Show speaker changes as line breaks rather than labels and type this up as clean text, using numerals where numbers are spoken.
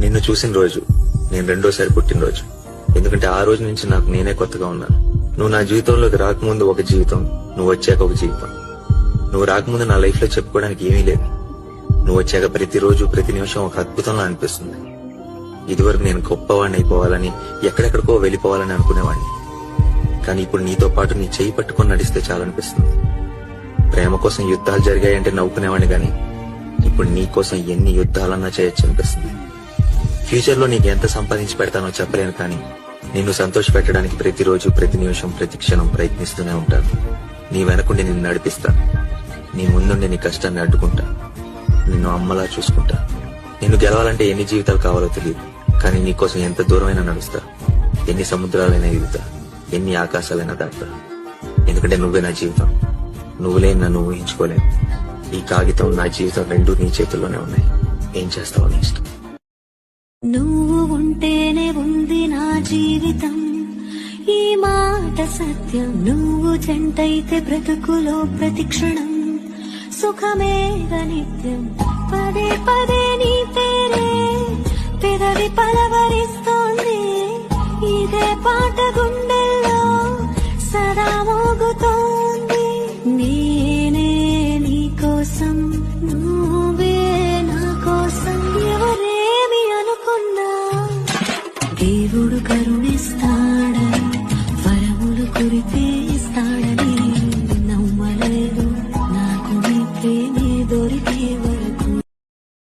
నిన్ను చూసిన రోజు నేను రెండోసారి పుట్టినరోజు. ఎందుకంటే ఆ రోజు నుంచి నాకు నేనే కొత్తగా ఉన్నాను. నువ్వు నా జీవితంలోకి రాకముందు ఒక జీవితం, నువ్వు వచ్చాక ఒక జీవితం. నువ్వు రాకముందు నా లైఫ్ లో చెప్పుకోవడానికి ఏమీ లేదు. నువ్వు వచ్చాక ప్రతిరోజు ప్రతి నిమిషం ఒక అద్భుతంలా అనిపిస్తుంది. ఇదివరకు నేను గొప్పవాడిని అయిపోవాలని, ఎక్కడెక్కడికో వెళ్ళిపోవాలని అనుకునేవాడిని. కానీ ఇప్పుడు నీతో పాటు నీ చేయి పట్టుకొని నడిస్తే చాలనిపిస్తుంది. ప్రేమ కోసం యుద్ధాలు జరిగాయంటే నవ్వుకునేవాడిని, గాని ఇప్పుడు నీ కోసం ఎన్ని యుద్ధాలన్నా చేయొచ్చు అనిపిస్తుంది. ఫ్యూచర్ లో నీకు ఎంత సంపాదించి పెడతానో చెప్పలేను, కానీ నిన్ను సంతోష పెట్టడానికి ప్రతిరోజు ప్రతి నిమిషం ప్రతి క్షణం ప్రయత్నిస్తూనే ఉంటాను. నీ వెనకుండి నిన్ను నడిపిస్తా, నీ ముందుండి నీ కష్టాన్ని అడ్డుకుంటా, నిన్ను అమ్మలా చూసుకుంటా. నిన్ను గెలవాలంటే ఎన్ని జీవితాలు కావాలో తెలియదు, కానీ నీకోసం ఎంత దూరమైనా నడుస్తా, ఎన్ని సముద్రాలైనా ఎదుగుతా, ఎన్ని ఆకాశాలైనా దాటుతా. ఎందుకంటే నువ్వే నా జీవితం. నువ్వు లేని నన్ను ఊహించుకోలేను. ఈ కాగితం నా జీవితం రెండూ నీ చేతుల్లోనే ఉన్నాయి. ఏం చేస్తావో నీ ఇష్టం.
నువ్వు ఉంటేనే ఉంది నా జీవితం, ఈ మాట సత్యం. నువ్వు జంటైతే బ్రతుకులో ప్రతి క్షణం సుఖమేగ నిత్యం. పదే పదే నీ పేరే పెదవి పలవరిస్తోంది, ఇదే పాట గుండెల్లో సదా మోగుతోంది. నేనే నీ కోసం, నువ్వే నా కోసం. ఎవరేమి అనుకున్నా దేవుడు కరుణిస్తాడా, వరములు కురిపి